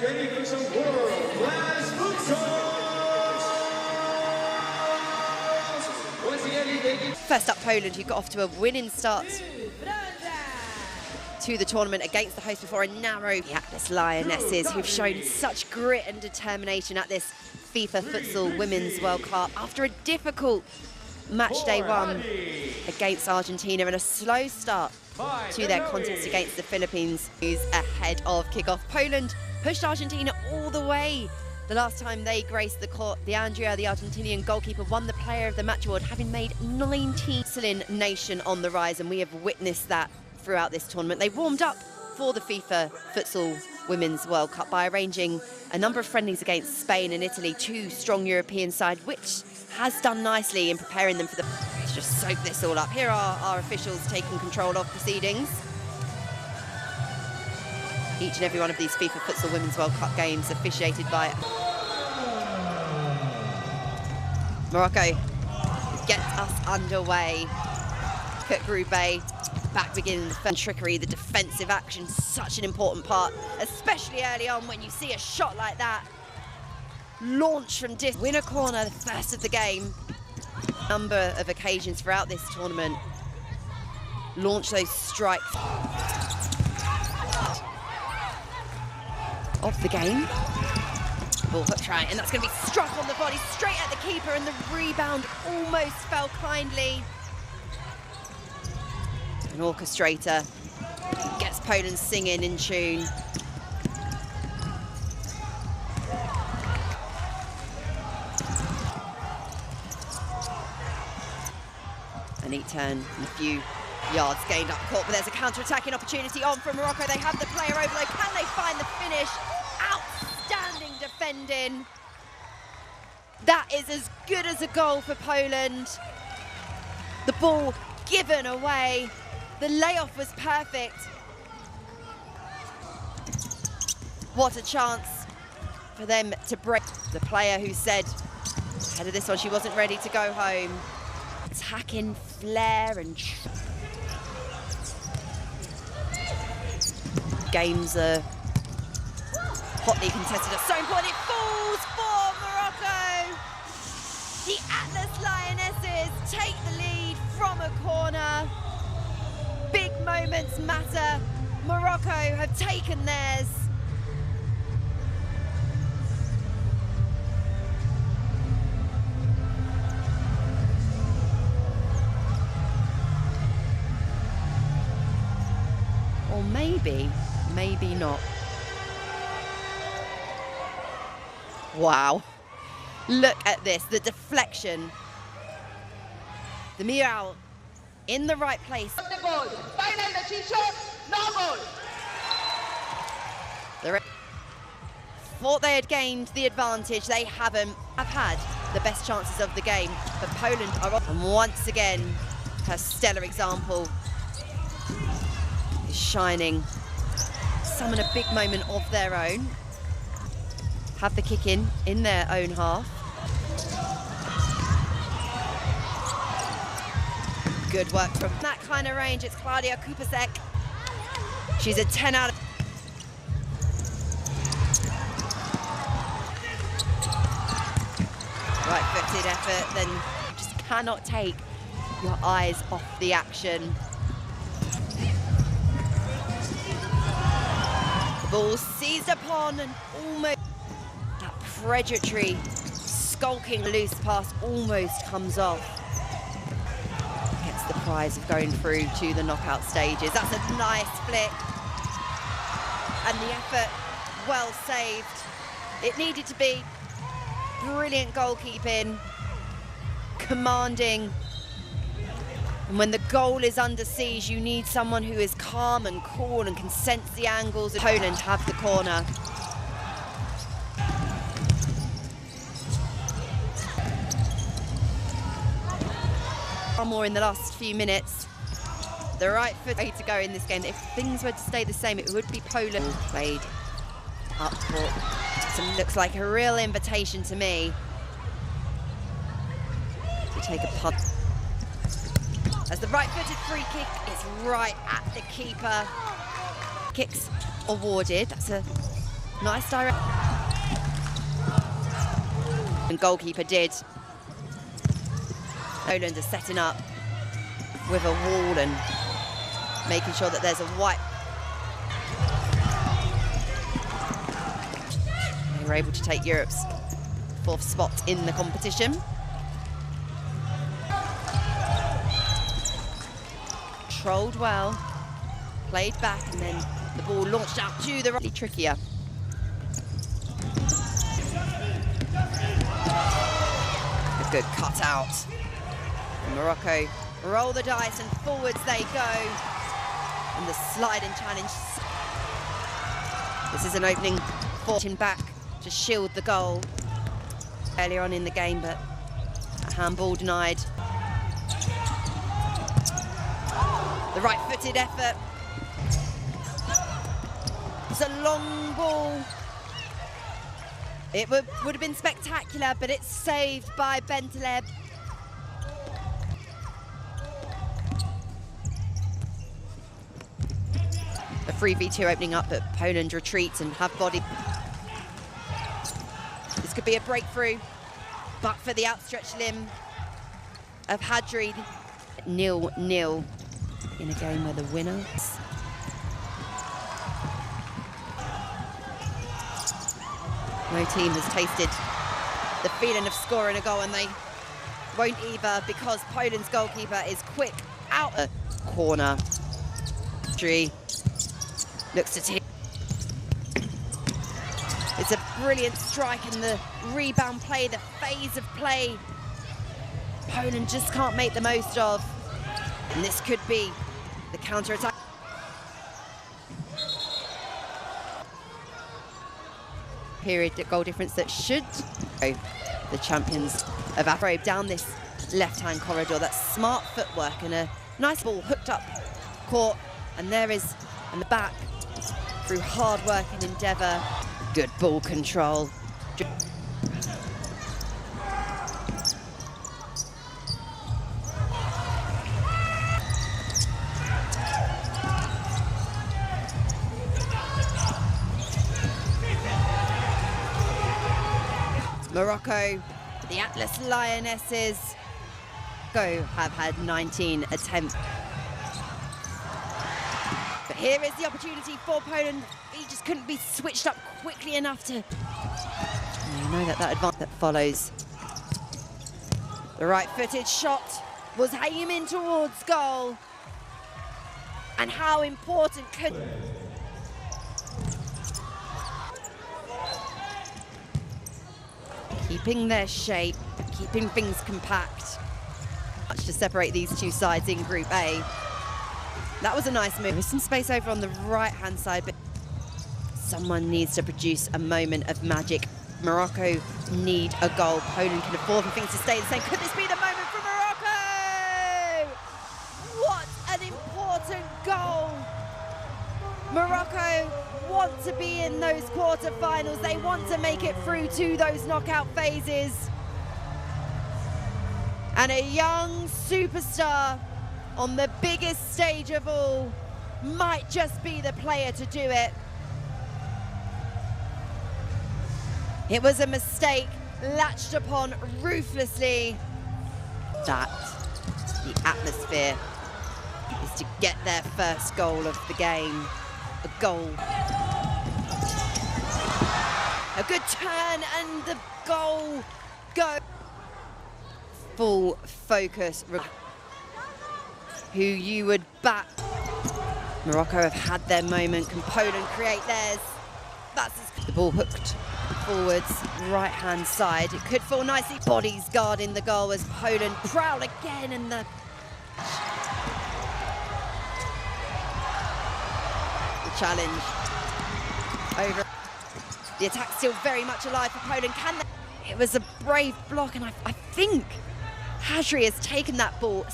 ready for some world-class futsal. First up, Poland, who got off to a winning start to the tournament against the host before a narrow Atlas Lionesses, who've shown such grit and determination at this FIFA Futsal Women's World Cup after a difficult match day one against Argentina and a slow start to their contest against the Philippines, who's ahead of kickoff. Poland pushed Argentina all the way the last time they graced the court. The Argentinian goalkeeper, won the Player of the Match award, having made 19. Muslim nation on the rise, and we have witnessed that throughout this tournament. They warmed up for the FIFA Futsal Women's World Cup by arranging a number of friendlies against Spain and Italy, two strong European sides, which has done nicely in preparing them for the... Let's just soak this all up. Here are our officials taking control of proceedings. Each and every one of these FIFA Futsal Women's World Cup games officiated by Morocco. Gets us underway. At Group A, back beginning the trickery, the defensive action, such an important part, especially early on when you see a shot like that launch from distance. Win a corner, the first of the game. Number of occasions throughout this tournament. Launch those strikes. Off the game. Ball hook try, and that's going to be struck on the body, straight at the keeper, and the rebound almost fell kindly. An orchestrator gets Poland singing in tune. A neat turn and a few yards gained up court, but there's a counter-attacking opportunity on from Morocco. They have the player overload. Can they find the finish? Outstanding defending. That is as good as a goal for Poland. The ball given away. The layoff was perfect. What a chance for them to break. The player who said ahead of this one she wasn't ready to go home. Attacking flair and... Games are hotly contested. It's so important. It falls for Morocco. The Atlas Lionesses take the lead from a corner. Big moments matter. Morocco have taken theirs. Or maybe not. Wow. Look at this, the deflection. The meow in the right place. The goal. Final decision, no goal. The thought they had gained the advantage. They haven't. Have had the best chances of the game, but Poland are off. And once again, her stellar example is shining. Summon a big moment of their own. Have the kick in their own half. Good work from that kind of range. It's Claudia Kupasek. She's a 10 out of... Right-footed effort, then you just cannot take your eyes off the action. The ball seized upon and almost... That predatory, skulking loose pass almost comes off. The prize of going through to the knockout stages. That's a nice flick. And the effort, well saved. It needed to be. Brilliant goalkeeping. Commanding. And when the goal is under siege, you need someone who is calm and cool and can sense the angles. Poland have the corner. More in the last few minutes. The right foot way to go in this game. If things were to stay the same, it would be Poland. Played up court. So it looks like a real invitation to me to take a punt. As the right-footed free kick is right at the keeper. Kicks awarded. That's a Nice direct. And goalkeeper did. Poland are setting up with a wall and making sure that there's a white. They were able to take Europe's 4th spot in the competition. Controlled well, played back, and then the ball launched out to the right. Trickier. A good cut out. And Morocco roll the dice and forwards they go. And the sliding challenge. This is an opening fortune back to shield the goal earlier on in the game, but a handball denied. The right-footed effort. It's a long ball. It would have been spectacular, but it's saved by Bentaleb. A 3v2 opening up, but Poland retreats and have body. This could be a breakthrough, but for the outstretched limb of Hadri. 0-0 in a game where the winner. No team has tasted the feeling of scoring a goal, and they won't either, because Poland's goalkeeper is quick out a corner. Looks to take. It's a brilliant strike, and the rebound play, the phase of play, Poland just can't make the most of. And this could be the counter-attack. Period goal difference that should go the champions of Africa down this left-hand corridor. That's smart footwork and a nice ball hooked up court, and there is in the back through hard work and endeavour. Good ball control. Morocco, the Atlas Lionesses, have had 19 attempts. But here is the opportunity for Poland. He just couldn't be switched up quickly enough to. You know that advantage that follows. The right-footed shot was aiming towards goal. And how important could. Keeping their shape, keeping things compact. Much to separate these two sides in Group A. That was a nice move. There's some space over on the right-hand side, but someone needs to produce a moment of magic. Morocco need a goal. Poland can afford for things to stay the same. Could this be the moment for Morocco? What an important goal. Morocco want to be in those quarterfinals. They want to make it through to those knockout phases. And a young superstar on the biggest stage of all might just be the player to do it. It was a mistake latched upon ruthlessly. That the atmosphere is to get their first goal of the game. A goal. A good turn and the goal go. Full focus. Who you would back. Morocco have had their moment. Can Poland create theirs? That's the ball hooked forwards, right-hand side. It could fall nicely. Bodies guarding the goal as Poland prowl again, and the challenge over. The attack still very much alive for Poland. It was a brave block, and I think Hadri has taken that ball